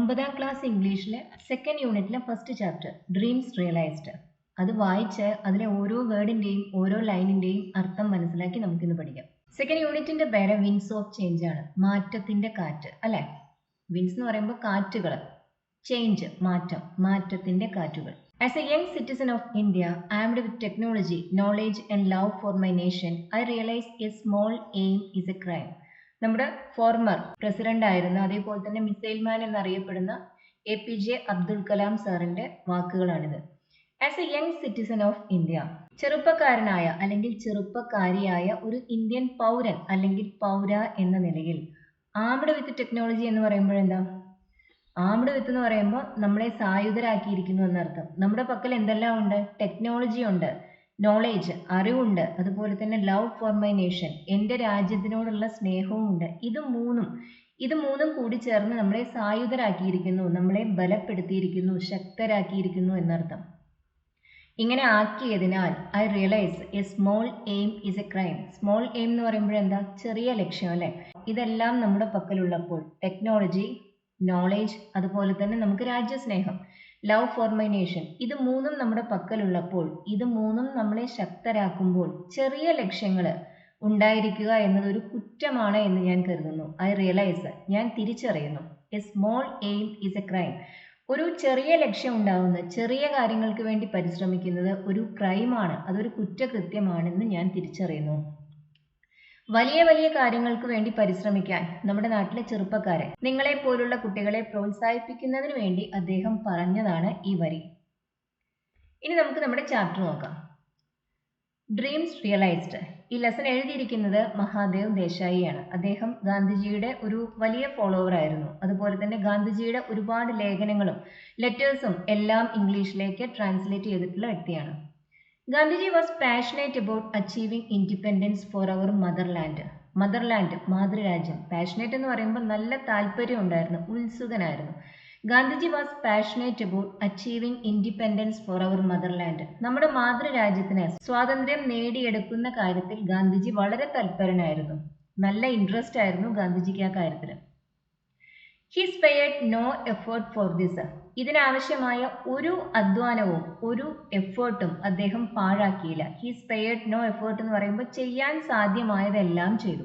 9ാം class ഇംഗ്ലീഷിലെ second യൂണിറ്റിലെ first chapter dreams realised. അത് വായിച്ച് അതിലെ ഓരോ വേർഡിൻ്റെയും ഓരോ ലൈനിൻ്റെയും അർത്ഥം മനസ്സിലാക്കി നമുക്കിന്ന് പഠിക്കാം. സെക്കൻഡ് യൂണിറ്റിൻ്റെ പേര് വിൻസ് ഓഫ് ചേഞ്ച് ആണ്, മാറ്റത്തിൻ്റെ കാറ്റ് അല്ലേ. വിൻസ് എന്ന് പറയുമ്പോൾ കാറ്റുകൾ, ചേഞ്ച് മാറ്റം, മാറ്റത്തിൻ്റെ കാറ്റുകൾ. As a young citizen of India, armed with technology, knowledge and love for my nation, I realise a small aim is a crime. നമ്മുടെ ഫോർമർ പ്രസിഡന്റ് ആയിരുന്ന, അതേപോലെ തന്നെ മിസൈൽ മാൻ എന്നറിയപ്പെടുന്ന APJ അബ്ദുൽ കലാം സാറിന്റെ വാക്കുകളാണിത്. As a young citizen of India, ചെറുപ്പക്കാരനായ അല്ലെങ്കിൽ ചെറുപ്പക്കാരിയായ ഒരു ഇന്ത്യൻ പൗരൻ അല്ലെങ്കിൽ പൗര എന്ന നിലയിൽ, ആംഡ് വിത്ത് ടെക്നോളജി എന്ന് പറയുമ്പോൾ എന്താ? ആംഡ് വിത്ത് എന്ന് പറയുമ്പോൾ നമ്മളെ സായുധരാക്കിയിരിക്കുന്നു എന്നർത്ഥം. നമ്മുടെ പക്കൽ എന്തെല്ലാം ഉണ്ട്? ടെക്നോളജി ഉണ്ട്, നോളേജ് അറിവുണ്ട്, അതുപോലെ തന്നെ ലവ് ഫോർ മൈ നേഷൻ എൻ്റെ രാജ്യത്തിനോടുള്ള സ്നേഹവും ഉണ്ട്. ഇത് മൂന്നും കൂടി ചേർന്ന് നമ്മളെ സായുധരാക്കിയിരിക്കുന്നു, നമ്മളെ ബലപ്പെടുത്തിയിരിക്കുന്നു, ശക്തരാക്കിയിരിക്കുന്നു എന്നർത്ഥം. ഇങ്ങനെ ആക്കിയതിനാൽ I realise a small aim is a crime. Small aim എന്ന് പറയുമ്പോഴെന്താ? ചെറിയ ലക്ഷ്യം അല്ലേ. ഇതെല്ലാം നമ്മുടെ പക്കലുള്ളപ്പോൾ, ടെക്നോളജി, നോളേജ്, അതുപോലെ തന്നെ നമുക്ക് രാജ്യസ്നേഹം, ലവ് ഫോർ മൈ നേഷൻ, ഇത് മൂന്നും നമ്മുടെ പക്കലുള്ളപ്പോൾ, ഇത് മൂന്നും നമ്മളെ ശക്തരാക്കുമ്പോൾ ചെറിയ ലക്ഷ്യങ്ങൾ ഉണ്ടായിരിക്കുക എന്നത് ഒരു കുറ്റമാണ് എന്ന് ഞാൻ കരുതുന്നു. ഐ റിയലൈസ്, ഞാൻ തിരിച്ചറിയുന്നു. A small aim is a crime. ഒരു ചെറിയ ലക്ഷ്യം ഉണ്ടാവുന്ന, ചെറിയ കാര്യങ്ങൾക്ക് വേണ്ടി പരിശ്രമിക്കുന്നത് ഒരു ക്രൈമാണ്, അതൊരു കുറ്റകൃത്യമാണെന്ന് ഞാൻ തിരിച്ചറിയുന്നു. വലിയ വലിയ കാര്യങ്ങൾക്ക് വേണ്ടി പരിശ്രമിക്കാൻ നമ്മുടെ നാട്ടിലെ ചെറുപ്പക്കാരെ, നിങ്ങളെ പോലുള്ള കുട്ടികളെ പ്രോത്സാഹിപ്പിക്കുന്നതിന് വേണ്ടി അദ്ദേഹം പറഞ്ഞതാണ് ഈ വരി. ഇനി നമുക്ക് നമ്മുടെ ചാപ്റ്റർ നോക്കാം. Dreams realised. ഈ ലെസൺ എഴുതിയിരിക്കുന്നത് മഹാദേവ് ദേശായിയാണ്. അദ്ദേഹം ഗാന്ധിജിയുടെ ഒരു വലിയ ഫോളോവർ ആയിരുന്നു. അതുപോലെ തന്നെ ഗാന്ധിജിയുടെ ഒരുപാട് ലേഖനങ്ങളും ലെറ്റേഴ്സും എല്ലാം ഇംഗ്ലീഷിലേക്ക് ട്രാൻസ്ലേറ്റ് ചെയ്തിട്ടുള്ള വ്യക്തിയാണ്. Gandhiji was passionate about achieving independence for our motherland. Motherland, മാതൃരാജ്യം. പാഷനേറ്റ് എന്ന് പറയുമ്പോൾ നല്ല താല്പര്യം ഉണ്ടായിരുന്നു, ഉത്സുകനായിരുന്നു. Gandhiji was passionate about achieving independence for our motherland. നമ്മുടെ മാതൃരാജ്യത്തിന് സ്വാതന്ത്ര്യം നേടിയെടുക്കുന്ന കാര്യത്തിൽ ഗാന്ധിജി വളരെ തൽപരനായിരുന്നു. നല്ല ഇൻട്രസ്റ്റ് ആയിരുന്നു ഗാന്ധിജിക്ക് ആ കാര്യത്തിൽ. He spared no effort for this. ഇതിനാവശ്യമായ ഒരു അധ്വാനവും ഒരു എഫേർട്ടും അദ്ദേഹം പാഴാക്കിയില്ല. He spared no effort എന്ന് പറയുമ്പോൾ ചെയ്യാൻ സാധ്യമായതെല്ലാം ചെയ്തു.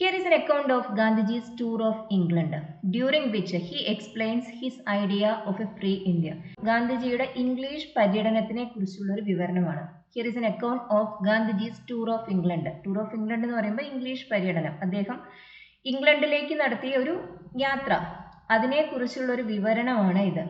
Here is an account of Gandhiji's tour of England, during which he explains his idea of a free India. ഗാന്ധിജിയുടെ ഇംഗ്ലീഷ് പര്യടനത്തിനെ കുറിച്ചുള്ള ഒരു വിവരണമാണ്. Here is an account of Gandhiji's tour of England. Tour of England എന്ന് പറയുമ്പോൾ English പര്യടനം. അദ്ദേഹം ഇംഗ്ലണ്ടിലേക്ക് നടത്തിയ ഒരു യാത്ര, അതിനെക്കുറിച്ചുള്ള ഒരു വിവരണമാണ് ഇത്.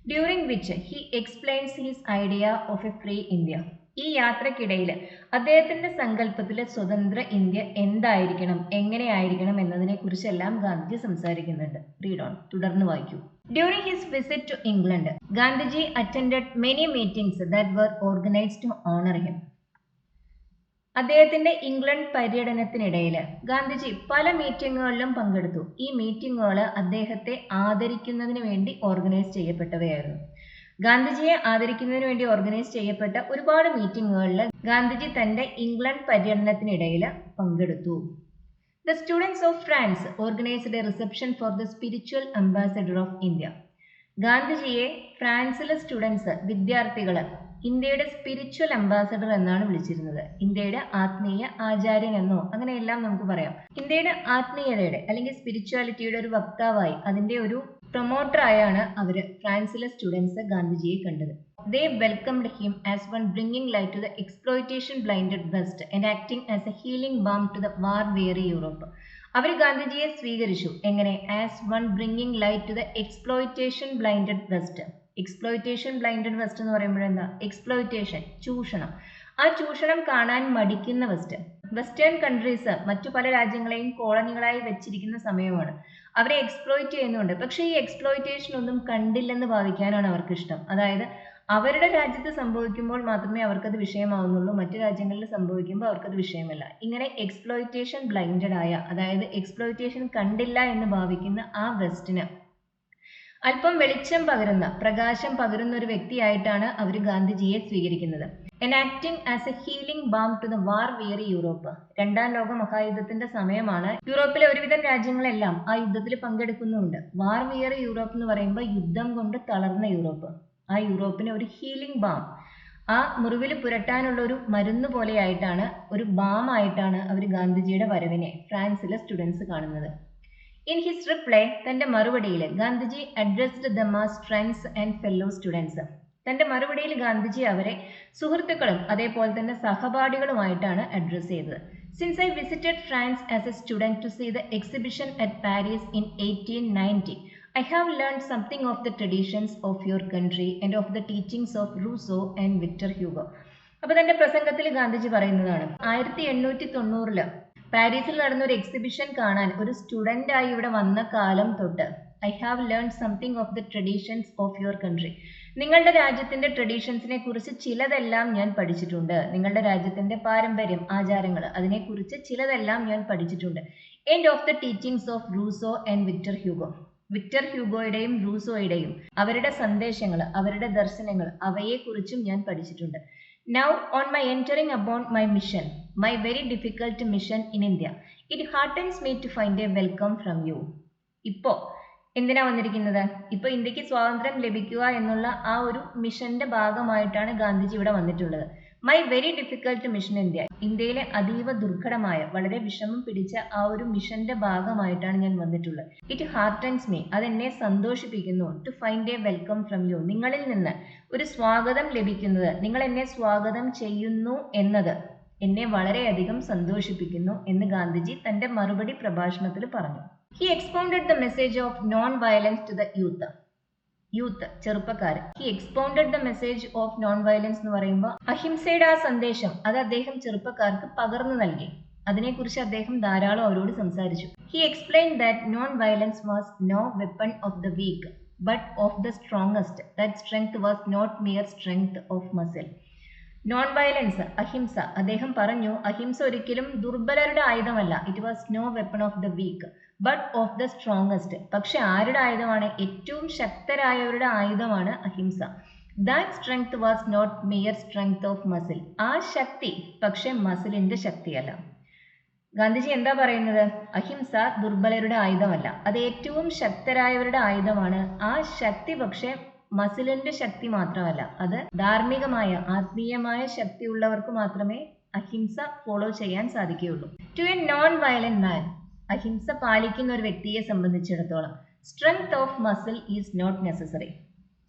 During which he explains his idea of A free India. ഈ യാത്രക്കിടയിൽ അദ്ദേഹത്തിന്റെ സങ്കല്പത്തിലെ സ്വതന്ത്ര ഇന്ത്യ എന്തായിരിക്കണം, എങ്ങനെയായിരിക്കണം എന്നതിനെ കുറിച്ചെല്ലാം ഗാന്ധിജി സംസാരിക്കുന്നുണ്ട്. റീഡ് ഓൺ, തുടർന്ന് വായിക്കൂ. During his visit to England, Gandhiji attended many meetings that were organised to honour him. അദ്ദേഹത്തിന്റെ ഇംഗ്ലണ്ട് പര്യടനത്തിനിടയിൽ ഗാന്ധിജി പല മീറ്റിങ്ങുകളിലും പങ്കെടുത്തു. ഈ മീറ്റിങ്ങുകൾ അദ്ദേഹത്തെ ആദരിക്കുന്നതിന് വേണ്ടി ഓർഗനൈസ് ചെയ്യപ്പെട്ടവയായിരുന്നു. ഗാന്ധിജിയെ ആദരിക്കുന്നതിന് വേണ്ടി ഓർഗനൈസ് ചെയ്യപ്പെട്ട ഒരുപാട് മീറ്റിങ്ങുകളിൽ ഗാന്ധിജി തന്റെ ഇംഗ്ലണ്ട് പര്യടനത്തിനിടയിൽ പങ്കെടുത്തു. The students of France organised A reception for the spiritual ambassador of India. ഗാന്ധിജിയെ ഫ്രാൻസിലെ സ്റ്റുഡൻസ്, വിദ്യാർത്ഥികൾ, ഇന്ത്യയുടെ സ്പിരിച്വൽ അംബാസഡർ എന്നാണ് വിളിച്ചിരുന്നത്. ഇന്ത്യയുടെ ആത്മീയ ആചാര്യൻ എന്നോ അങ്ങനെയെല്ലാം നമുക്ക് പറയാം. ഇന്ത്യയുടെ ആത്മീയതയുടെ അല്ലെങ്കിൽ സ്പിരിച്വാലിറ്റിയുടെ ഒരു വക്താവായി, അതിന്റെ ഒരു പ്രൊമോട്ടറായാണ് അവർ ഫ്രാൻസിലെ സ്റ്റുഡൻസ് ഗാന്ധിജിയെ കണ്ടത്. They welcomed him as one bringing light to the exploitation blinded West and acting as a healing balm to the war weary Europe. അവർ ഗാന്ധിജിയെ സ്വീകരിച്ചു. എങ്ങനെ? As one bringing light to the exploitation blinded west. Exploitation blinded west എന്ന് പറയുമ്പോഴെന്താ? Exploitation, ചൂഷണം. ആ ചൂഷണം കാണാൻ മടിക്കുന്ന west. Western countries മറ്റു പല രാജ്യങ്ങളെയും കോളനികളായി വെച്ചിരിക്കുന്ന സമയമാണ്. അവരെ എക്സ്പ്ലോയിറ്റ് ചെയ്യുന്നുണ്ട്. പക്ഷേ ഈ എക്സ്പ്ലോയിറ്റേഷൻ ഒന്നും കണ്ടില്ലെന്ന് ഭാവിക്കാനാണ് അവർക്ക് ഇഷ്ടം. അതായത് അവരുടെ രാജ്യത്ത് സംഭവിക്കുമ്പോൾ മാത്രമേ അവർക്കത് വിഷയമാവുന്നുള്ളൂ, മറ്റു രാജ്യങ്ങളിൽ സംഭവിക്കുമ്പോൾ അവർക്കത് വിഷയമല്ല. ഇങ്ങനെ എക്സ്പ്ലോയിറ്റേഷൻ ബ്ലൈൻഡഡ് ആയ, അതായത് എക്സ്പ്ലോയിറ്റേഷൻ കണ്ടില്ല എന്ന് ഭാവിക്കുന്ന ആ വെസ്റ്റിന് അല്പം വെളിച്ചം പകരുന്ന, പ്രകാശം പകരുന്ന ഒരു വ്യക്തിയായിട്ടാണ് അവർ ഗാന്ധിജിയെ സ്വീകരിക്കുന്നത്. enacting as a healing balm to the war-weary Europe. രണ്ടാം ലോക മഹായുദ്ധത്തിന്റെ സമയമാണ്. യൂറോപ്പിലെ ഒരുവിധം രാജ്യങ്ങളെല്ലാം ആ യുദ്ധത്തിൽ പങ്കെടുക്കുന്നുണ്ട്. വാർ വിയറി യൂറോപ്പ് എന്ന് പറയുമ്പോൾ യുദ്ധം കൊണ്ട് തളർന്ന യൂറോപ്പ്. ആ യൂറോപ്പിന് ഒരു ഹീലിംഗ് ബാം, ആ മുറിവിൽ പുരട്ടാനുള്ള ഒരു മരുന്ന് പോലെയായിട്ടാണ്, ഒരു ബാം ആയിട്ടാണ് അവർ ഗാന്ധിജിയുടെ വരവിനെ ഫ്രാൻസിലെ സ്റ്റുഡൻസ് കാണുന്നത്. ഇൻ ഹിസ് റിപ്ലൈ, തന്റെ മറുപടിയിൽ Gandhiji addressed them as friends and fellow students. തന്റെ മറുപടിയിൽ ഗാന്ധിജി അവരെ സുഹൃത്തുക്കളും അതേപോലെ തന്നെ സഹപാഠികളുമായിട്ടാണ് അഡ്രസ് ചെയ്തത്. Since I visited France as a student to see the exhibition at Paris in 1890, I have learned something of the traditions of your country and of the teachings of Rousseau and Victor Hugo. അപ്പോൾ തന്റെ പ്രസംഗത്തിൽ ഗാന്ധിജി പറയുന്നതാണ്, 1890 പാരീസിൽ നടന്ന ഒരു exhibition കാണാൻ ഒരു student ആയി ഇവിടെ വന്ന കാലം തൊട്ട് I have learn something of the traditions of your country. നിങ്ങളുടെ രാജ്യത്തിന്റെ ട്രഡീഷൻസിനെ കുറിച്ച് ചിലതെല്ലാം ഞാൻ പഠിച്ചിട്ടുണ്ട്. നിങ്ങളുടെ രാജ്യത്തിന്റെ പാരമ്പര്യം, ആചാരങ്ങൾ, അതിനെക്കുറിച്ച് ചിലതെല്ലാം ഞാൻ പഠിച്ചിട്ടുണ്ട്. And of the teachings of Rousseau and Victor Hugo. Victor ഹ്യൂഗോയുടെയും റൂസോയുടെയും അവരുടെ സന്ദേശങ്ങൾ, അവരുടെ ദർശനങ്ങൾ, അവയെക്കുറിച്ചും ഞാൻ പഠിച്ചിട്ടുണ്ട്. Now on my entering upon my mission, my very difficult mission in India, it heartens me to find a welcome from you. ഇപ്പോ എന്തിനാ വന്നിരിക്കുന്നത്? ഇപ്പോൾ ഇന്ത്യക്ക് സ്വാതന്ത്ര്യം ലഭിക്കുക എന്നുള്ള ആ ഒരു മിഷന്റെ ഭാഗമായിട്ടാണ് ഗാന്ധിജി ഇവിടെ വന്നിട്ടുള്ളത്. My very difficult mission India, ഇന്ത്യയിലെ അതീവ ദുർഘടമായ, വളരെ വിഷമം പിടിച്ച ആ ഒരു മിഷന്റെ ഭാഗമായിട്ടാണ് ഞാൻ വന്നിട്ടുള്ളത്. ഇറ്റ് ഹാർട്ടൻസ് മീ, അതെന്നെ സന്തോഷിപ്പിക്കുന്നു. To find a welcome from you, നിങ്ങളിൽ നിന്ന് ഒരു സ്വാഗതം ലഭിക്കുന്നത്, നിങ്ങൾ എന്നെ സ്വാഗതം ചെയ്യുന്നു എന്നത് എന്നെ വളരെയധികം സന്തോഷിപ്പിക്കുന്നു എന്ന് ഗാന്ധിജി തന്റെ മറുപടി പ്രഭാഷണത്തിൽ പറഞ്ഞു. He expounded the message of non-violence to the youth, ചെറുപ്പക്കാർ. He expounded the message of non-violence എന്ന് പറയുമ്പോൾ അഹിംസയുടെ ആ സന്ദേശം അത് അദ്ദേഹം ചെറുപ്പക്കാർക്ക് പകർന്നു നൽകി. അതിനെക്കുറിച്ച് അദ്ദേഹം ധാരാളം അവരോട് സംസാരിച്ചു. He explained that non-violence was no weapon of the weak, but of the strongest. That strength was not mere strength of muscle. Non violence, അഹിംസ, അദ്ദേഹം പറഞ്ഞു, അഹിംസ ഒരിക്കലും ദുർബലരുടെ ആയുധമല്ല. It was no weapon of the weak but of the strongest. പക്ഷെ ആരുടെ ആയുധമാണ്? ഏറ്റവും ശക്തരായവരുടെ ആയുധമാണ് അഹിംസ. That strength was not mere strength of muscle. ആ ശക്തി പക്ഷെ മസിലിന്റെ ശക്തിയല്ല. ഗാന്ധിജി എന്താ പറയുന്നത്? അഹിംസ ദുർബലരുടെ ആയുധമല്ല, അത് ഏറ്റവും ശക്തരായവരുടെ ആയുധമാണ്. ആ ശക്തി പക്ഷെ മസിലിന്റെ ശക്തി മാത്രമല്ല, അത് ധാർമ്മികമായ, ആത്മീയമായ ശക്തിയുള്ളവർക്ക് മാത്രമേ അഹിംസ ഫോളോ ചെയ്യാൻ സാധിക്കുകയുള്ളൂ. To a non violent man, അഹിംസ പാലിക്കുന്ന ഒരു വ്യക്തിയെ സംബന്ധിച്ചിടത്തോളം strength of muscle is not necessary.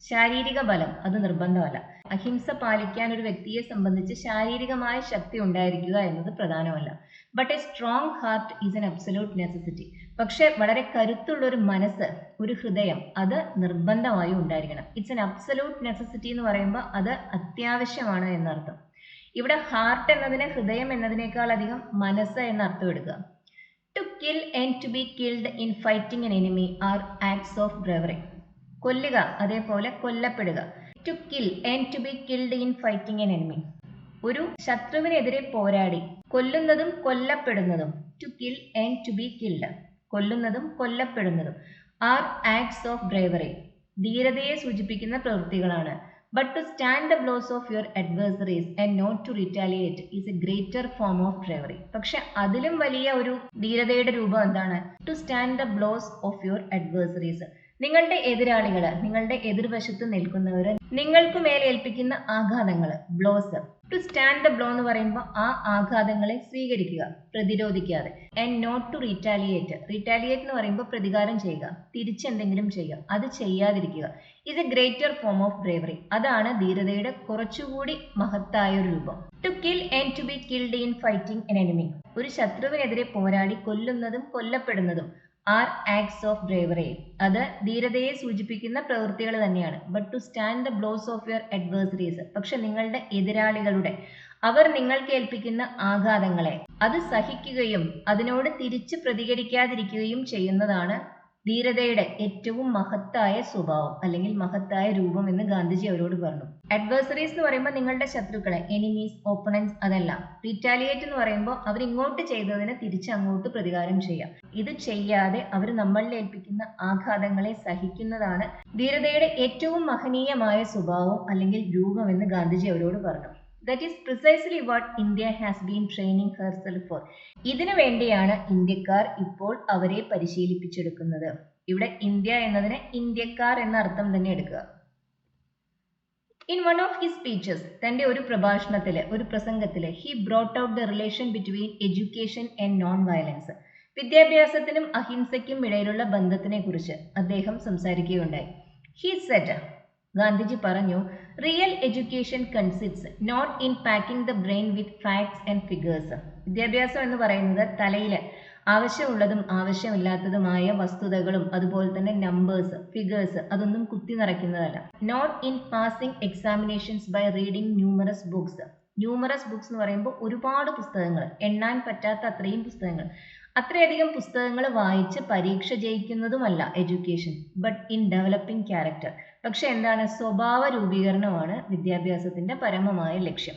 ശാരീരിക ബലം അത് നിർബന്ധമല്ല. അഹിംസ പാലിക്കാൻ ഒരു വ്യക്തിയെ സംബന്ധിച്ച് ശാരീരികമായ ശക്തി ഉണ്ടായിരിക്കുക എന്നത് പ്രധാനമല്ല. But A strong heart is N absolute necessity. പക്ഷെ വളരെ കരുത്തുള്ള ഒരു മനസ്സ്, ഒരു ഹൃദയം, അത് നിർബന്ധമായും ഉണ്ടായിരിക്കണം. ഇറ്റ്സ് എൻ അബ്സല്യൂട്ട് നെസസിറ്റി എന്ന് പറയുമ്പോൾ അത് അത്യാവശ്യമാണ് എന്നർത്ഥം. ഇവിടെ ഹാർട്ട് എന്നതിന് ഹൃദയം എന്നതിനേക്കാൾ അധികം മനസ്സ് എന്ന അർത്ഥം എടുക്കുക. To kill and to be killed in fighting an enemy are acts of bravery. കൊല്ലുക, അതേപോലെ കൊല്ലപ്പെടുക. To kill and to be killed in fighting an enemy, ഒരു ശത്രുവിനെതിരെ പോരാടി കൊല്ലുന്നതും കൊല്ലപ്പെടുന്നതും. To kill and to be killed, കൊല്ലുന്നതും കൊല്ലപ്പെടുന്നതും. ആർ ആക്ട്സ് ഓഫ് ബ്രേവറി, ധീരതയെ സൂചിപ്പിക്കുന്ന പ്രവൃത്തികളാണ്. But to stand the blows of your adversaries and not to retaliate is a greater form of bravery. പക്ഷെ അതിലും വലിയ ഒരു ധീരതയുടെ രൂപം എന്താണ്? To stand the blows of your adversaries, നിങ്ങളുടെ എതിരാളികൾ, നിങ്ങളുടെ എതിർവശത്ത് നിൽക്കുന്നവർ നിങ്ങൾക്ക് മേലെ ഏൽപ്പിക്കുന്ന ആഘാതങ്ങൾ, blows. To stand the blow എന്ന് പറയുമ്പോൾ ആ ആഘാതങ്ങളെ സ്വീകരിക്കുക, പ്രതിരോധിക്കാതെ. And not to retaliate, retaliate എന്ന് പറയുമ്പോൾ പ്രതികാരം ചെയ്യുക, തിരിച്ചെന്തെങ്കിലും ചെയ്യുക, അത് ചെയ്യാതിരിക്കുക. Is a greater form of bravery, അതാണ് ധീരതയുടെ കുറച്ചുകൂടി മഹത്തായ ഒരു രൂപം. To kill and to be killed in fighting an enemy, ഒരു ശത്രുവിനെതിരെ പോരാടി കൊല്ലുന്നതും കൊല്ലപ്പെടുന്നതും ആർ ആക്ട്സ് ഓഫ് ബ്രേവറി, അത് ധീരതയെ സൂചിപ്പിക്കുന്ന പ്രവൃത്തികൾ തന്നെയാണ്. But to stand the blows of your adversaries, പക്ഷെ നിങ്ങളുടെ എതിരാളികളുടെ, അവർ നിങ്ങൾക്ക് ഏൽപ്പിക്കുന്ന ആഘാതങ്ങളെ അത് സഹിക്കുകയും അതിനോട് തിരിച്ച് പ്രതികരിക്കാതിരിക്കുകയും ചെയ്യുന്നതാണ് ധീരതയുടെ ഏറ്റവും മഹത്തായ സ്വഭാവം അല്ലെങ്കിൽ മഹത്തായ രൂപം എന്ന് ഗാന്ധിജി അവരോട് പറഞ്ഞു. അഡ്വേഴ്സറീസ് എന്ന് പറയുമ്പോൾ നിങ്ങളുടെ ശത്രുക്കളെ, എനിമീസ്, ഓപ്പണൻസ്, അതല്ല. റിറ്റാലിയേറ്റ് എന്ന് പറയുമ്പോൾ അവർ ഇങ്ങോട്ട് ചെയ്തതിന് തിരിച്ച് അങ്ങോട്ട് പ്രതികാരം ചെയ്യാം. ഇത് ചെയ്യാതെ അവർ നമ്മളിൽ ഏൽപ്പിക്കുന്ന ആഘാതങ്ങളെ സഹിക്കുന്നതാണ് ധീരതയുടെ ഏറ്റവും മഹനീയമായ സ്വഭാവം അല്ലെങ്കിൽ രൂപം എന്ന് ഗാന്ധിജി അവരോട് പറഞ്ഞു. That is precisely what India has been training herself for. ഇതിനു വേണ്ടിയാണ് ഇന്ത്യക്കാർ ഇപ്പോൾ അവരെ പരിശീലിപ്പിച്ചെടുക്കുന്നത്. ഇവിടെ ഇന്ത്യ എന്നതിന് ഇന്ത്യക്കാർ എന്ന അർത്ഥം തന്നെ എടുക്കുക. In one of his speeches, തന്റെ ഒരു പ്രഭാഷണത്തില് ഒരു പ്രസംഗത്തില് he brought out the relation between education and non-violence. വിദ്യാഭ്യാസത്തിനും അഹിംസയ്ക്കും ഇടയിലുള്ള ബന്ധത്തിനെ കുറിച്ച് അദ്ദേഹം സംസാരിക്കുകയുണ്ടായി. He said, ഗാന്ധിജി പറഞ്ഞു, real education consists not in packing the brain with facts and figures. വിദ്യാഭ്യാസം എന്ന് പറയുന്നത് തലയിൽ ആവശ്യമുള്ളതും ആവശ്യമില്ലാത്തതുമായ വസ്തുതകളും അതുപോലെ തന്നെ നമ്പേഴ്സ്, ഫിഗേഴ്സ് അതൊന്നും കുത്തി നിറയ്ക്കുന്നതല്ല. Not in passing examinations by reading numerous books. Numerous books എന്ന് പറയുമ്പോൾ ഒരുപാട് പുസ്തകങ്ങൾ, എണ്ണാൻ പറ്റാത്ത അത്രയും പുസ്തകങ്ങൾ, അത്രയധികം പുസ്തകങ്ങൾ വായിച്ച് പരീക്ഷ ജയിക്കുന്നതുമല്ല education, but in developing character. പക്ഷെ എന്താണ്? സ്വഭാവ രൂപീകരണമാണ് വിദ്യാഭ്യാസത്തിന്റെ പരമമായ ലക്ഷ്യം.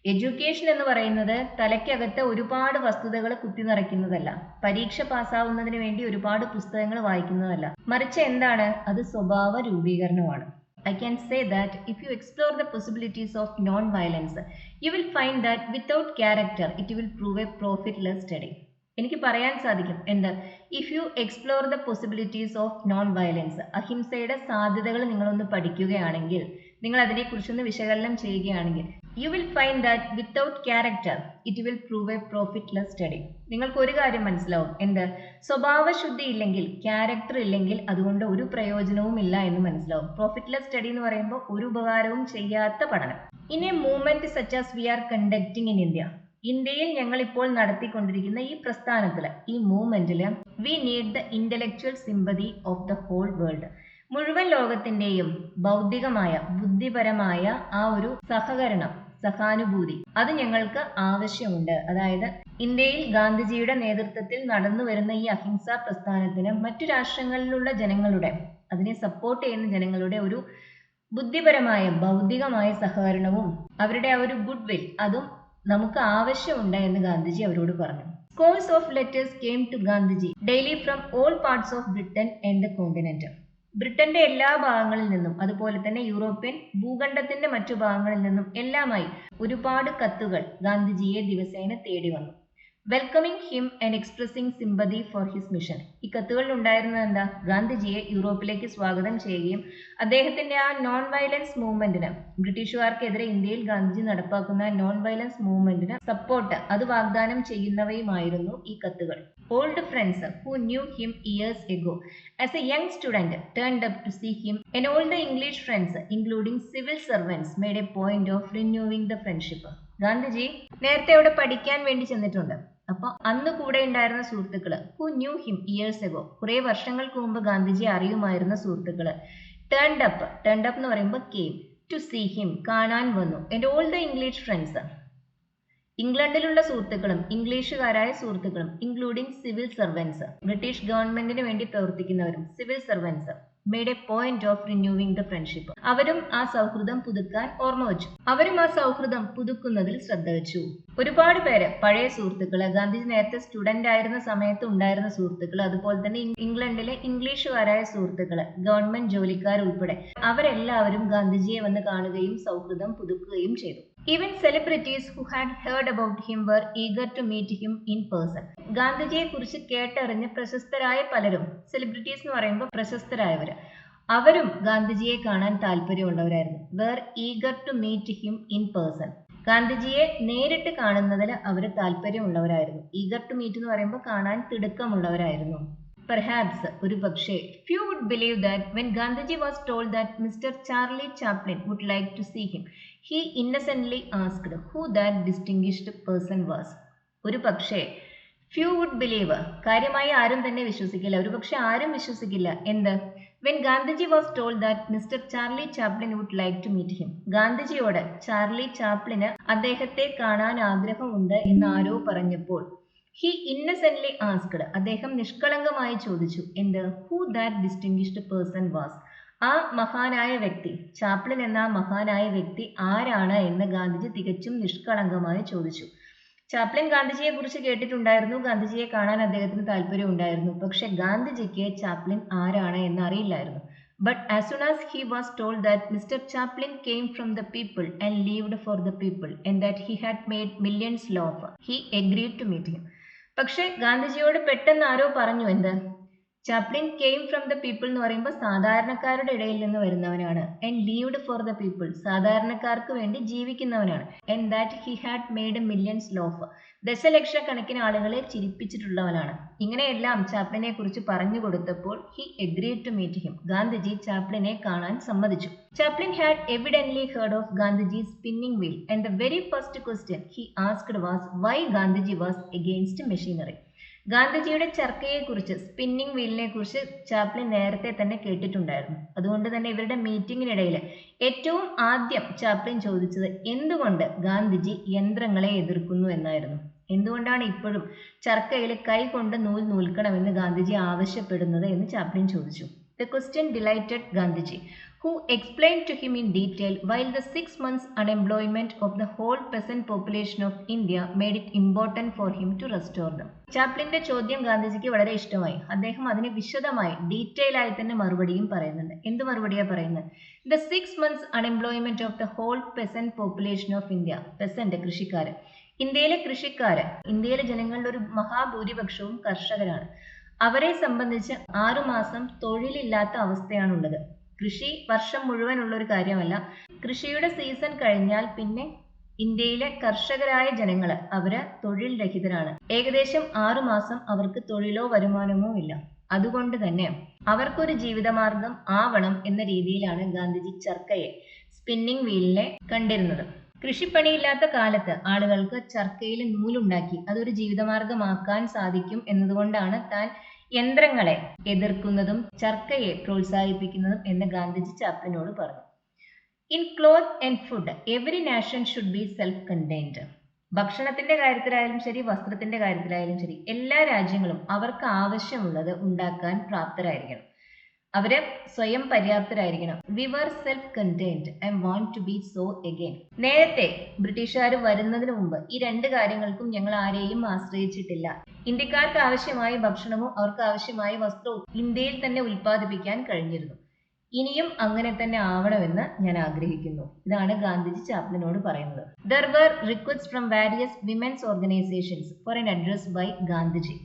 എഡ്യൂക്കേഷൻ എന്ന് പറയുന്നത് തലയ്ക്കകത്ത് ഒരുപാട് വസ്തുതകൾ കുത്തി നിറയ്ക്കുന്നതല്ല, പരീക്ഷ പാസ്സാവുന്നതിന് വേണ്ടി ഒരുപാട് പുസ്തകങ്ങൾ വായിക്കുന്നതല്ല, മറിച്ച് എന്താണ്? അത് സ്വഭാവ രൂപീകരണമാണ്. I can say that if you explore the possibilities of non-violence, you will find that without character it will prove a profitless study. എനിക്ക് പറയാൻ സാധിക്കും എന്ത്? If you explore the possibilities of non violence, അഹിംസയുടെ സാധ്യതകൾ നിങ്ങളൊന്ന് പഠിക്കുകയാണെങ്കിൽ, നിങ്ങൾ അതിനെക്കുറിച്ചൊന്ന് വിശകലനം ചെയ്യുകയാണെങ്കിൽ, you will find that without character it will prove a profitless study. നിങ്ങൾക്ക് ഒരു കാര്യം മനസ്സിലാവും എന്ത്? സ്വഭാവശുദ്ധി ഇല്ലെങ്കിൽ, ക്യാരക്ടർ ഇല്ലെങ്കിൽ അതുകൊണ്ട് ഒരു പ്രയോജനവും ഇല്ല എന്ന് മനസ്സിലാവും. പ്രോഫിറ്റ്ലെസ് സ്റ്റഡി എന്ന് പറയുമ്പോൾ ഒരു ഉപകാരവും ചെയ്യാത്ത പഠനം. In a movement such as we are conducting in India, ഇന്ത്യയിൽ ഞങ്ങൾ ഇപ്പോൾ നടത്തിക്കൊണ്ടിരിക്കുന്ന ഈ പ്രസ്ഥാനത്തില്, ഈ മൂവ്മെന്റില്, we need the intellectual sympathy of the whole world. മുഴുവൻ ലോകത്തിന്റെയും ബൗദ്ധികമായ, ബുദ്ധിപരമായ ആ ഒരു സഹകരണം, സഹാനുഭൂതി അത് ഞങ്ങൾക്ക് ആവശ്യമുണ്ട്. അതായത് ഇന്ത്യയിൽ ഗാന്ധിജിയുടെ നേതൃത്വത്തിൽ നടന്നു വരുന്ന ഈ അഹിംസാ പ്രസ്ഥാനത്തിന് മറ്റു രാഷ്ട്രങ്ങളിലുള്ള ജനങ്ങളുടെ, അതിനെ സപ്പോർട്ട് ചെയ്യുന്ന ജനങ്ങളുടെ ഒരു ബുദ്ധിപരമായ, ബൗദ്ധികമായ സഹകരണവും അവരുടെ ആ ഒരു ഗുഡ് വിൽ അതും നമുക്ക് ആവശ്യമുണ്ട് എന്ന് ഗാന്ധിജി അവരോട് പറഞ്ഞു. Scores of letters came to Gandhiji daily from all parts of Britain and the continent. ബ്രിട്ടന്റെ എല്ലാ ഭാഗങ്ങളിൽ നിന്നും അതുപോലെ തന്നെ യൂറോപ്യൻ ഭൂഖണ്ഡത്തിന്റെ മറ്റു ഭാഗങ്ങളിൽ നിന്നും എല്ലാമായി ഒരുപാട് കത്തുകൾ ഗാന്ധിജിയെ ദിവസേന തേടി വന്നു. Welcoming him and expressing sympathy for his mission. ഈ കത്തുകളിൽ ഉണ്ടായിരുന്നത് എന്താ? ഗാന്ധിജിയെ യൂറോപ്പിലേക്ക് സ്വാഗതം ചെയ്യുകയും അദ്ദേഹത്തിന്റെ ആ നോൺ വയലൻസ് മൂവ്മെന്റിന്, ബ്രിട്ടീഷുകാർക്കെതിരെ ഇന്ത്യയിൽ ഗാന്ധിജി നടപ്പാക്കുന്ന നോൺ വയലൻസ് മൂവ്മെന്റിന് സപ്പോർട്ട് അത് വാഗ്ദാനം ചെയ്യുന്നവയുമായിരുന്നു ഈ കത്തുകൾ. Old friends who knew him years ago as a young student turned up to see him, and all the English friends, including civil servants, made a point of renewing the friendship. Gandhiji നേരത്തെ അവിടെ പഠിക്കാൻ വേണ്ടി ചെന്നിട്ടുണ്ട്. അപ്പൊ അന്ന് കൂടെ ഉണ്ടായിരുന്ന സുഹൃത്തുക്കള്, who new him years ago, കുറെ വർഷങ്ങൾക്ക് മുമ്പ് ഗാന്ധിജി അറിയുമായിരുന്ന സുഹൃത്തുക്കള്, ടേൺഡ് അപ്പ് എന്ന് പറയുമ്പോൾ കെയിം, ടു സീ ഹിം കാണാൻ വന്നു, and all the English friends, ഇംഗ്ലണ്ടിലുള്ള സുഹൃത്തുക്കളും ഇംഗ്ലീഷുകാരായ സുഹൃത്തുക്കളും, ഇൻക്ലൂഡിംഗ് സിവിൽ സർവൻസ്, ബ്രിട്ടീഷ് ഗവൺമെന്റിന് വേണ്ടി പ്രവർത്തിക്കുന്നവരും civil servants, made a point of renewing the friendship. അവരും ആ സൗഹൃദം പുതുക്കാൻ ഓർമ്മ വെച്ചു. അവരും ആ സൗഹൃദം പുതുക്കുന്നതിൽ ശ്രദ്ധ വെച്ചു. ഒരുപാട് പേര്, പഴയ സുഹൃത്തുക്കള്, ഗാന്ധിജി നേരത്തെ സ്റ്റുഡന്റ് ആയിരുന്ന സമയത്ത് ഉണ്ടായിരുന്ന സുഹൃത്തുക്കള്, അതുപോലെ തന്നെ ഇംഗ്ലണ്ടിലെ ഇംഗ്ലീഷുകാരായ സുഹൃത്തുക്കള്, ഗവൺമെന്റ് ജോലിക്കാരുൾപ്പെടെ അവരെല്ലാവരും ഗാന്ധിജിയെ വന്ന് കാണുകയും സൗഹൃദം പുതുക്കുകയും ചെയ്തു. Even celebrities who had heard about him were eager to meet him in person. ഗാന്ധിജിയെ കുറിച്ച് കേട്ടറിഞ്ഞ് പ്രശസ്തരായ പലരും, സെലിബ്രിറ്റീസ് എന്ന് പറയുമ്പോൾ പ്രശസ്തരായവര്, അവരും ഗാന്ധിജിയെ കാണാൻ താല്പര്യമുള്ളവരായിരുന്നു. were eager to meet him in person. ഗാന്ധിജിയെ നേരിട്ട് കാണുന്നതിൽ അവർ താല്പര്യമുള്ളവരായിരുന്നു. eager to meet എന്ന് പറയുമ്പോൾ കാണാൻ തിടുക്കമുള്ളവരായിരുന്നു. Perhaps, ഒരു പക്ഷേ, few would believe that when Gandhiji was told that Mr. Charlie Chaplin would like to see him, he innocently asked who that distinguished person was. ഒരു പക്ഷേ, few would believe, കാര്യമായി ആരും തന്നെ വിശ്വസിക്കില്ല, ഒരു പക്ഷെ ആരും വിശ്വസിക്കില്ല എന്ത്? when Gandhiji was told that Mr. Charlie Chaplin would like to meet him, ഗാന്ധിജിയോട് ചാർലി ചാപ്ലിന് അദ്ദേഹത്തെ കാണാൻ ആഗ്രഹമുണ്ട് എന്ന് ആരോ പറഞ്ഞപ്പോൾ, he innocently asked, അദ്ദേഹം നിഷ്കളങ്കമായി ചോദിച്ചു എന്ത്? who that distinguished person was. ആ മഹാനായ വ്യക്തി, ചാപ്ലിൻ എന്ന ആ മഹാനായ വ്യക്തി ആരാണ് എന്ന് ഗാന്ധിജി തികച്ചും നിഷ്കളങ്കമായി ചോദിച്ചു. ചാപ്ലിൻ ഗാന്ധിജിയെ കുറിച്ച് കേട്ടിട്ടുണ്ടായിരുന്നു, ഗാന്ധിജിയെ കാണാൻ അദ്ദേഹത്തിന് താല്പര്യം ഉണ്ടായിരുന്നു. പക്ഷെ ഗാന്ധിജിക്ക് ചാപ്ലിൻ ആരാണ് എന്ന് അറിയില്ലായിരുന്നു. But as soon as he was told that Mr. Chaplin came from the people and lived for the people and that he had made millions laugh, he agreed to meet him. പക്ഷെ ഗാന്ധിജിയോട് പെട്ടെന്ന് ആരോ പറഞ്ഞു എന്ത്, Chaplin came from the people എന്ന് പറയുമ്പോൾ സാധാരണക്കാരുടെ ഇടയിൽ നിന്ന് വരുന്നവനാണ്. And lived for the people, സാധാരണക്കാർക്ക് വേണ്ടി ജീവിക്കുന്നവനാണ്. And that he had made millions laugh, ദശലക്ഷക്കണക്കിന് ആളുകളെ ചിരിപ്പിച്ചിട്ടുള്ളവനാണ്. ഇങ്ങനെയെല്ലാം ചാപ്ലിനെ കുറിച്ച് പറഞ്ഞു കൊടുത്തപ്പോൾ he agreed to meet him, Gandhiji ചാപ്ലിനെ കാണാൻ സമ്മതിച്ചു. Chaplin had evidently heard of Gandhiji's spinning wheel, and the very first question he asked was why Gandhiji was against machinery. ഗാന്ധിജിയുടെ ചർക്കയെക്കുറിച്ച്, സ്പിന്നിങ് വീലിനെ കുറിച്ച് ചാപ്ലിൻ നേരത്തെ തന്നെ കേട്ടിട്ടുണ്ടായിരുന്നു. അതുകൊണ്ട് തന്നെ ഇവരുടെ മീറ്റിങ്ങിനിടയിൽ ഏറ്റവും ആദ്യം ചാപ്ലിൻ ചോദിച്ചത് എന്തുകൊണ്ട് ഗാന്ധിജി യന്ത്രങ്ങളെ എതിർക്കുന്നു എന്നായിരുന്നു. എന്തുകൊണ്ടാണ് ഇപ്പോഴും ചർക്കയിൽ കൈ കൊണ്ട് നൂൽ നൂൽക്കണമെന്ന് ഗാന്ധിജി ആവശ്യപ്പെടുന്നത് എന്ന് ചാപ്ലിൻ ചോദിച്ചു. The question delighted Gandhiji, who explained to him in detail why the 6 months unemployment of the whole peasant population of India made it important for him to restore them. ചാപ്ലിന്റെ ചോദ്യം ഗാന്ധിജിക്ക് വളരെ ഇഷ്ടമായി. അദ്ദേഹം അതിന് വിശദമായി ഡീറ്റെയിൽ ആയി തന്നെ മറുപടിയും പറയുന്നുണ്ട്. എന്ത് മറുപടിയാണ് പറയുന്നത്? The 6 months unemployment of the whole peasant population of India. Peasant, കൃഷിക്കാര്. ഇന്ത്യയിലെ കൃഷിക്കാര്, ഇന്ത്യയിലെ ജനങ്ങളുടെ ഒരു മഹാഭൂരിപക്ഷവും കർഷകരാണ്. അവരെ സംബന്ധിച്ച് 6 മാസം തൊഴിലില്ലാത്ത അവസ്ഥയാണുള്ളത്. കൃഷി വർഷം മുഴുവനുള്ള ഒരു കാര്യമല്ല. കൃഷിയുടെ സീസൺ കഴിഞ്ഞാൽ പിന്നെ ഇന്ത്യയിലെ കർഷകരായ ജനങ്ങൾ അവര് തൊഴിൽ രഹിതരാണ്. ഏകദേശം 6 മാസം അവർക്ക് തൊഴിലോ വരുമാനമോ ഇല്ല. അതുകൊണ്ട് തന്നെ അവർക്കൊരു ജീവിതമാർഗം ആവണം എന്ന രീതിയിലാണ് ഗാന്ധിജി ചർക്കയെ, സ്പിന്നിങ് വീലിനെ കണ്ടിരുന്നത്. കൃഷിപ്പണിയില്ലാത്ത കാലത്ത് ആളുകൾക്ക് ചർക്കയിൽ നൂലുണ്ടാക്കി അതൊരു ജീവിതമാർഗമാക്കാൻ സാധിക്കും എന്നതുകൊണ്ടാണ് താൻ യന്ത്രങ്ങളെ എതിർക്കുന്നതും ചർക്കയെ പ്രോത്സാഹിപ്പിക്കുന്നതും എന്ന് ഗാന്ധിജി ചാപ്ലിനോട് പറഞ്ഞു. In cloth and food every nation should be self contained. ഭക്ഷണത്തിന്റെ കാര്യത്തിലായാലും ശരി, വസ്ത്രത്തിന്റെ കാര്യത്തിലായാലും ശരി, എല്ലാ രാജ്യങ്ങളും അവർക്ക് ആവശ്യമുള്ളത് ഉണ്ടാക്കാൻ പ്രാപ്തരായിരിക്കണം. അവര് സ്വയം പര്യാപ്തരായിരിക്കണം. We were self contained and want to be so again. നേരത്തെ ബ്രിട്ടീഷുകാർ വരുന്നതിന് മുമ്പ് ഈ 2 കാര്യങ്ങൾക്കും ഞങ്ങൾ ആരെയും ആശ്രയിച്ചിട്ടില്ല. ഇന്ത്യക്കാർക്ക് ആവശ്യമായ ഭക്ഷണവും അവർക്ക് ആവശ്യമായ വസ്ത്രവും ഇന്ത്യയിൽ തന്നെ ഉൽപ്പാദിപ്പിക്കാൻ കഴിഞ്ഞിരുന്നു. ഇനിയും അങ്ങനെ തന്നെ ആവണമെന്ന് ഞാൻ ആഗ്രഹിക്കുന്നു. ഇതാണ് ഗാന്ധിജി ചാപ്ലിനോട് പറയുന്നത്. There were requests from various women's organizations for an address by Gandhiji.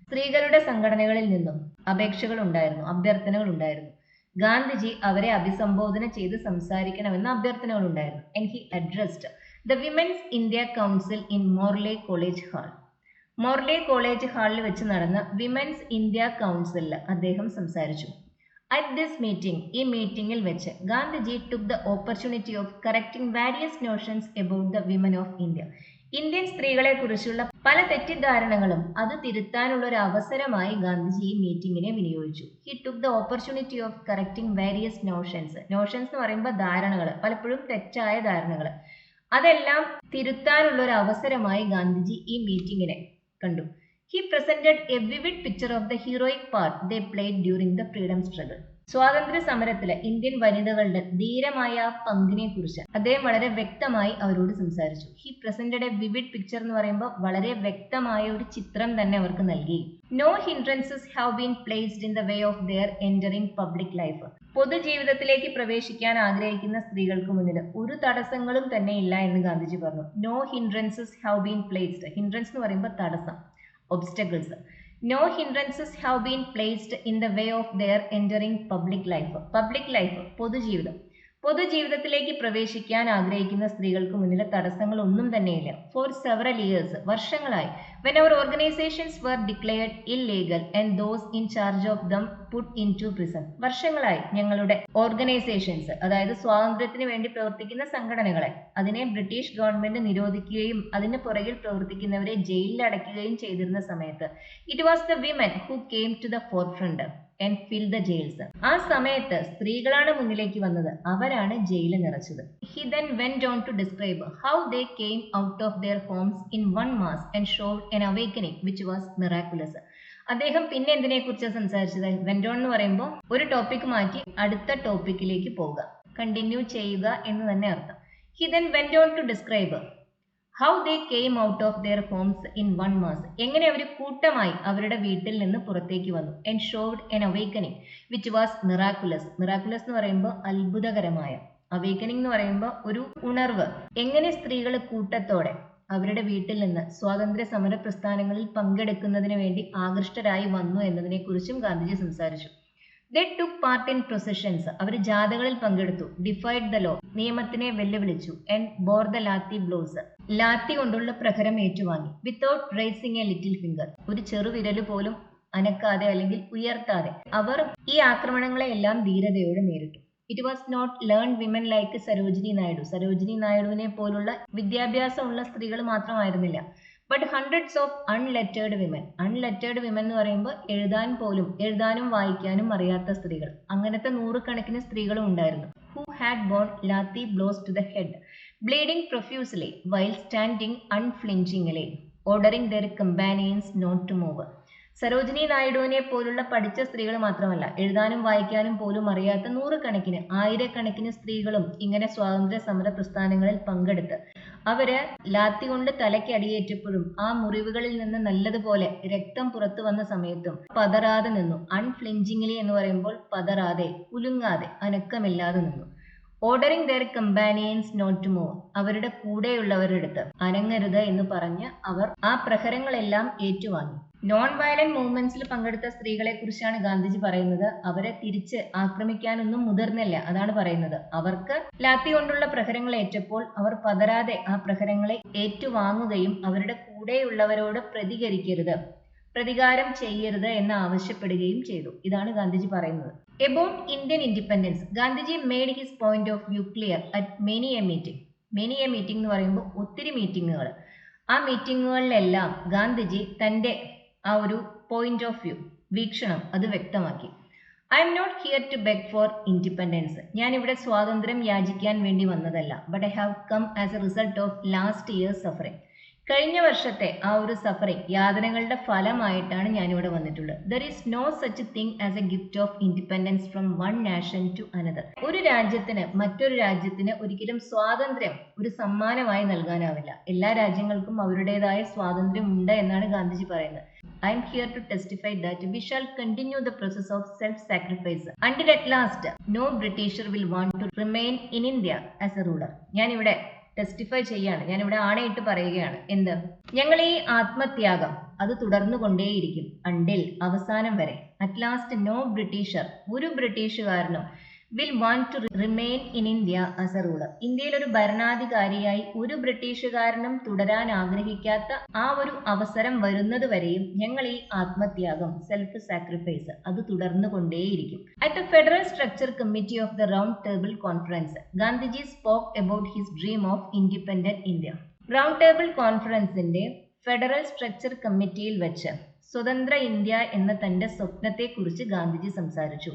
സ്ത്രീകളുടെ സംഘടനകളിൽ നിന്നും അപേക്ഷകൾ ഉണ്ടായിരുന്നു, അഭ്യർത്ഥനകൾ ഉണ്ടായിരുന്നു. ഗാന്ധിജി അവരെ അഭിസംബോധന ചെയ്ത് സംസാരിക്കണമെന്ന അഭ്യർത്ഥനകൾ ഉണ്ടായിരുന്നു. And he addressed the Women's India Council in Morley College Hall. Morley College ഹാളിൽ വെച്ച് നടന്ന വിമൻസ് ഇന്ത്യ കൗൺസിലിൽ അദ്ദേഹം സംസാരിച്ചു. അറ്റ് ദിസ് മീറ്റിംഗ്, ഈ മീറ്റിംഗിൽ വെച്ച് Gandhiji took the opportunity of correcting various notions about the women of India. Indian സ്ത്രീകളെ കുറിച്ചുള്ള പല തെറ്റിദ്ധാരണകളും അത് തിരുത്താനുള്ള ഒരു അവസരമായി ഗാന്ധിജി ഈ മീറ്റിംഗിനെ വിനിയോഗിച്ചു. He took the opportunity of correcting various notions. Notions എന്ന് പറയുമ്പോൾ ധാരണകൾ, പലപ്പോഴും തെറ്റായ ധാരണകൾ, അതെല്ലാം തിരുത്താനുള്ള ഒരു അവസരമായി ഗാന്ധിജി ഈ മീറ്റിംഗിനെ കണ്ടു. He presented a vivid picture of the heroic part they played during the freedom struggle. സ്വാതന്ത്ര്യ സമരത്തിലെ ഇന്ത്യൻ വനിതകളുടെ ധീരമായ പങ്കിനെ കുറിച്ച് അദ്ദേഹം വളരെ വ്യക്തമായി അവരോട് സംസാരിച്ചു. He presented a vivid picture എന്ന് പറയുമ്പോൾ വളരെ വ്യക്തമായ ഒരു ചിത്രം തന്നെ അവർക്ക് നൽകി. No hindrances have been placed in the way of their entering public life. പൊതുജീവിതത്തിലേക്ക് പ്രവേശിക്കാൻ ആഗ്രഹിക്കുന്ന സ്ത്രീകൾക്ക് മുന്നിൽ ഒരു തടസ്സങ്ങളും തന്നെ ഇല്ല എന്ന് ഗാന്ധിജി പറഞ്ഞു. No hindrances have been placed. Hindrance എന്ന് പറയുമ്പോൾ തടസ്സം, obstacles. No hindrances have been placed in the way of their entering public life. Public life, പൊതുജീവിതം. പൊതുജീവിതത്തിലേക്ക് പ്രവേശിക്കാൻ ആഗ്രഹിക്കുന്ന സ്ത്രീകൾക്ക് മുന്നിൽ തടസ്സങ്ങൾ ഒന്നും തന്നെയില്ല. ഫോർ സെവറൽ ഇയേഴ്സ്, വർഷങ്ങളായി, when our organizations were declared illegal and those in charge of them put into prison. വർഷങ്ങളായി ഞങ്ങളുടെ ഓർഗനൈസേഷൻസ്, അതായത് സ്വാതന്ത്ര്യത്തിന് വേണ്ടി പ്രവർത്തിക്കുന്ന സംഘടനകളെ, അതിനെ ബ്രിട്ടീഷ് ഗവൺമെന്റ് നിരോധിക്കുകയും അതിന് പുറകിൽ പ്രവർത്തിക്കുന്നവരെ ജയിലിൽ അടയ്ക്കുകയും ചെയ്തിരുന്ന സമയത്ത് it was the women who came to the forefront and fill the jails. ആ സമയത്ത് സ്ത്രീകളാണ് മുന്നിലേക്ക് വന്നത്, അവരാണ് ജയിലിൽ നിറച്ചത്. He then went on to describe how they came out of their homes in one mass and showed an awakening which was miraculous. അദ്ദേഹം പിന്നെ എന്തിനെ കുറിച്ചാണ് സംസാരിച്ചത്? went on എന്ന് പറയുമ്പോൾ ഒരു ടോപ്പിക് മാറ്റി അടുത്ത ടോപ്പിക്കിലേക്ക് പോവുക, കണ്ടിന്യൂ ചെയ്യുക എന്ന് തന്നെ അർത്ഥം. He then went on to describe how they came out of their homes in one mass, എങ്ങനെ അവർ കൂട്ടമായി അവരുടെ വീട്ടിൽ നിന്ന് പുറത്തേക്ക് വന്നു. And showed an awakening which was miraculous. Miraculous എന്ന് പറയുമ്പോൾ അത്ഭുതകരമായ, അവേക്കനിങ് എന്ന് പറയുമ്പോൾ ഒരു ഉണർവ്. എങ്ങനെ സ്ത്രീകൾ കൂട്ടത്തോടെ അവരുടെ വീട്ടിൽ നിന്ന് സ്വാതന്ത്ര്യ സമര പ്രസ്ഥാനങ്ങളിൽ പങ്കെടുക്കുന്നതിന് വേണ്ടി ആകൃഷ്ടരായി വന്നു എന്നതിനെ കുറിച്ചും ഗാന്ധിജി സംസാരിച്ചു. They took part in processions, അവർ ജാഥകളിൽ പങ്കെടുത്തു. ഡിഫൈഡ് ദ ലോ, നിയമത്തിനെ വെല്ലുവിളിച്ചു. And bore the lathi blows, lathi കൊണ്ടുള്ള പ്രഹരം ഏറ്റുവാങ്ങി. Without raising a little finger, ഒരു ചെറുവിരല് പോലും അനക്കാതെ അല്ലെങ്കിൽ ഉയർത്താതെ അവർ ഈ ആക്രമണങ്ങളെ എല്ലാം ധീരതയോടെ നേരിട്ടു. It was not learn women like Sarojini Naidu, Sarojini നായിഡുവിനെ പോലുള്ള വിദ്യാഭ്യാസമുള്ള സ്ത്രീകൾ മാത്രമായിരുന്നില്ല. But hundreds of unlettered women. Unlettered women എന്ന് പറയുമ്പോൾ എഴുതാനും വായിക്കാനും അറിയാത്ത സ്ത്രീകൾ, അങ്ങനത്തെ നൂറുകണക്കിന് സ്ത്രീകളും ഉണ്ടായിരുന്നു. Who had borne lathi blows to the head, bleeding profusely while standing unflinchingly, ordering their companions not to move. Sarojini നായിഡുവിനെ പോലുള്ള പഠിച്ച സ്ത്രീകൾ മാത്രമല്ല, എഴുതാനും വായിക്കാനും പോലും അറിയാത്ത നൂറുകണക്കിന് ആയിരക്കണക്കിന് സ്ത്രീകളും ഇങ്ങനെ സ്വാതന്ത്ര്യ സമര പ്രസ്ഥാനങ്ങളിൽ പങ്കെടുത്ത് അവര് ലാത്തി കൊണ്ട് തലയ്ക്ക് അടിയേറ്റപ്പോഴും ആ മുറിവുകളിൽ നിന്ന് നല്ലതുപോലെ രക്തം പുറത്തു വന്ന സമയത്തും പതറാതെ നിന്നു. അൺഫ്ലിഞ്ചിംഗ്ലി എന്ന് പറയുമ്പോൾ പതറാതെ, കുലുങ്ങാതെ, അനക്കമില്ലാതെ നിന്നു. Ordering their companions not to move, അവരുടെ കൂടെയുള്ളവരുടെ അടുത്ത് അനങ്ങരുത് എന്ന് പറഞ്ഞ് അവർ ആ പ്രഹരങ്ങളെല്ലാം ഏറ്റുവാങ്ങി. നോൺ വയലന്റ് മൂവ്മെന്റ്സിൽ പങ്കെടുത്ത സ്ത്രീകളെ കുറിച്ചാണ് ഗാന്ധിജി പറയുന്നത്. അവരെ തിരിച്ച് ആക്രമിക്കാനൊന്നും മുതിർന്നില്ല, അതാണ് പറയുന്നത്. അവർക്ക് ലാത്തി കൊണ്ടുള്ള പ്രഹരങ്ങൾ ഏറ്റപ്പോൾ അവർ പതരാതെ ആ പ്രഹരങ്ങളെ ഏറ്റുവാങ്ങുകയും അവരുടെ കൂടെയുള്ളവരോട് പ്രതികാരം ചെയ്യരുത് എന്ന് ആവശ്യപ്പെടുകയും ചെയ്തു. ഇതാണ് ഗാന്ധിജി പറയുന്നത്. About Indian independence, Gandhiji made his point of view clear at many A meeting എന്ന് പറയുമ്പോൾ ഒത്തിരി മീറ്റിങ്ങുകൾ. ആ മീറ്റിങ്ങുകളിലെല്ലാം ഗാന്ധിജി തൻ്റെ ആ ഒരു പോയിന്റ് ഓഫ് വ്യൂ, വീക്ഷണം, അത് വ്യക്തമാക്കി. I am not here to beg for independence, ഞാനിവിടെ സ്വാതന്ത്ര്യം യാചിക്കാൻ വേണ്ടി വന്നതല്ല. But I have come as a result of last years suffering, കഴിഞ്ഞ വർഷത്തെ ആ ഒരു സഫറിംഗ്, യാതനകളുടെ ഫലമായിട്ടാണ് ഞാനിവിടെ വന്നിട്ടുള്ളത്. There is no such thing as a gift of independence from one nation to another. ഒരു രാജ്യത്തിന് മറ്റൊരു രാജ്യത്തിന് ഒരിക്കലും സ്വാതന്ത്ര്യം ഒരു സമ്മാനമായി നൽകാനാവില്ല. എല്ലാ രാജ്യങ്ങൾക്കും അവരുടേതായ സ്വാതന്ത്ര്യം ഉണ്ട് എന്നാണ് ഗാന്ധിജി പറയുന്നത്. I am here to testify that we shall continue the process of self-sacrifice until at last no Britisher will want to remain in India as a ruler. ഞാനിവിടെ ടെസ്റ്റിഫൈ ചെയ്യാണ്, ഞാനിവിടെ ആണയിട്ട് പറയുകയാണ്. എന്ത്? ഞങ്ങൾ ഈ ആത്മത്യാഗം അത് തുടർന്നു കൊണ്ടേയിരിക്കും. അണ്ടിൽ, അവസാനം വരെ. അറ്റ് ലാസ്റ്റ് നോ ബ്രിട്ടീഷർ, ഒരു ബ്രിട്ടീഷുകാരനും will want to remain in India as a ruler. ഇന്ത്യയിൽ ഒരു ഭരണാധികാരിയായി ഒരു ബ്രിട്ടീഷുകാരനും തുടരാൻ ആഗ്രഹിക്കാത്ത ആ ഒരു അവസരം വരുന്നത് വരെയും ഞങ്ങൾ ഈ ആത്മത്യാഗം, സെൽഫ് സാക്രിഫൈസ്, അത് തുടർന്നു കൊണ്ടേയിരിക്കും. At the Federal Structure Committee of the Round Table Conference, Gandhiji spoke about his dream of independent India. Round Table കോൺഫറൻസിന്റെ ഫെഡറൽ സ്ട്രക്ചർ കമ്മിറ്റിയിൽ വെച്ച് സ്വതന്ത്ര ഇന്ത്യ എന്ന തന്റെ സ്വപ്നത്തെക്കുറിച്ച് ഗാന്ധിജി സംസാരിച്ചു.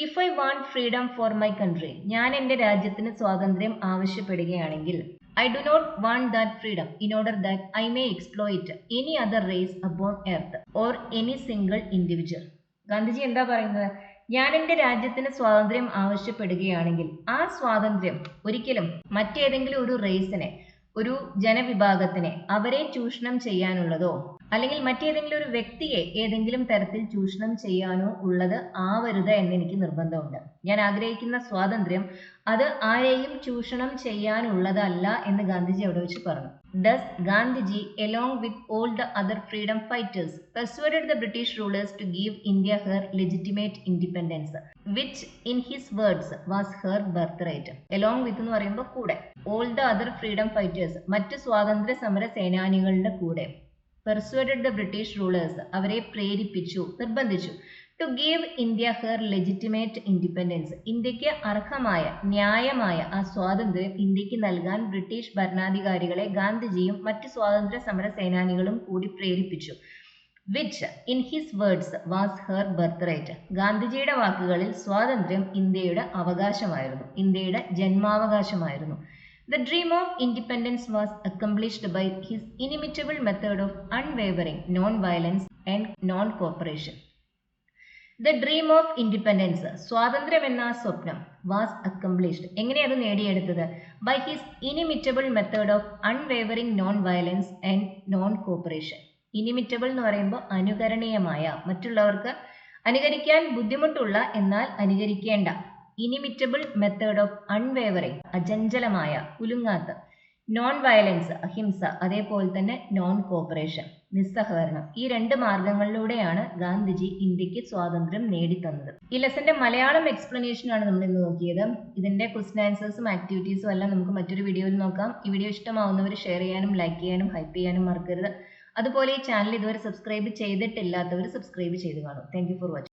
If I want freedom for my country, ഞാൻ എൻ്റെ രാജ്യത്തിന് സ്വാതന്ത്ര്യം ആവശ്യപ്പെടുകയാണെങ്കിൽ, I do not want that freedom in order that I may exploit any other race upon earth or any single individual. Gandhiji എന്താ പറയുന്നത്? ഞാൻ എൻ്റെ രാജ്യത്തിന് സ്വാതന്ത്ര്യം ആവശ്യപ്പെടുകയാണെങ്കിൽ ആ സ്വാതന്ത്ര്യം ഒരിക്കലും മറ്റേതെങ്കിലും ഒരു റേസിനെ, ഒരു ജനവിഭാഗത്തിനെ അവരെ ചൂഷണം ചെയ്യാനുള്ളതോ അല്ലെങ്കിൽ മറ്റേതെങ്കിലും ഒരു വ്യക്തിയെ ഏതെങ്കിലും തരത്തിൽ ചൂഷണം ചെയ്യാനോ ഉള്ളത് ആവരുത് എന്ന് എനിക്ക് നിർബന്ധമുണ്ട്. ഞാൻ ആഗ്രഹിക്കുന്ന സ്വാതന്ത്ര്യം അത് ആരെയും ചൂഷണം ചെയ്യാനുള്ളതല്ല എന്ന് ഗാന്ധിജി അവിടെ വെച്ച് പറഞ്ഞു. Thus, Gandhiji, along with all the other freedom fighters, persuaded the British rulers to give India her legitimate independence, which in his words was her birthright. Along with എന്ന് പറയുമ്പോൾ കൂടെ, all the other freedom fighters, മറ്റ് സ്വാതന്ത്ര്യ സമര സേനാനികളുടെ കൂടെ, persuaded the British rulers, അവരെ പ്രേരിപ്പിച്ചു, നിർബന്ധിച്ചു, to give India her legitimate independence, ഇന്ത്യക്ക് അർഹമായ, ന്യായമായ ആ സ്വാതന്ത്ര്യം ഇന്ത്യക്ക് നൽകാൻ ബ്രിട്ടീഷ് ഭരണാധികാരികളെ ഗാന്ധിജിയും മറ്റ് സ്വാതന്ത്ര്യ സമര സേനാനികളും കൂടി പ്രേരിപ്പിച്ചു. which in his words was her birthright. ഗാന്ധിജിയുടെ വാക്കുകളിൽ സ്വാതന്ത്ര്യം ഇന്ത്യയുടെ അവകാശമായിരുന്നു, ഇന്ത്യയുടെ ജന്മാവകാശമായിരുന്നു. The dream of independence was accomplished by his inimitable method of unwavering non-violence and non-cooperation. The dream of independence, സ്വാതന്ത്ര്യം എന്ന സ്വപ്നം, വാസ് അക്കംപ്ലിഷ്ഡ്, എങ്ങനെ അത് നേടിയെടുത്തത്? By his inimitable method of unwavering non violence and non cooperation. Inimitable എന്ന് പറയുമ്പോൾ അനുകരണീയമായ, മറ്റുള്ളവർക്ക് അനുകരിക്കാൻ ബുദ്ധിമുട്ടുള്ള എന്നാൽ അനുകരിക്കേണ്ട, ഇനിമിറ്റബിൾ മെത്തേഡ് ഓഫ് അൺവേവറിംഗ് അചഞ്ചലമായ, കുലുങ്ങാത്ത, നോൺ വയലൻസ് അഹിംസ, അതേപോലെ തന്നെ നോൺ കോപ്പറേഷൻ നിസ്സഹകരണം. ഈ രണ്ട് മാർഗങ്ങളിലൂടെയാണ് ഗാന്ധിജി ഇന്ത്യക്ക് സ്വാതന്ത്ര്യം നേടിത്തന്നത്. ഈ ലെസന്റെ മലയാളം എക്സ്പ്ലനേഷൻ ആണ് നമ്മൾ ഇന്ന് നോക്കിയത്. ഇതിന്റെ ക്വസ്റ്റ്യൻ ആൻസേഴ്സും ആക്ടിവിറ്റീസും എല്ലാം നമുക്ക് മറ്റൊരു വീഡിയോയിൽ നോക്കാം. ഈ വീഡിയോ ഇഷ്ടമാവുന്നവർ ഷെയർ ചെയ്യാനും ലൈക്ക് ചെയ്യാനും ഹൈപ്പ് ചെയ്യാനും മറക്കരുത്. അതുപോലെ ഈ ചാനൽ ഇതുവരെ സബ്സ്ക്രൈബ് ചെയ്തിട്ടില്ലാത്തവർ സബ്സ്ക്രൈബ് ചെയ്ത് കാണും. Thank you for watching.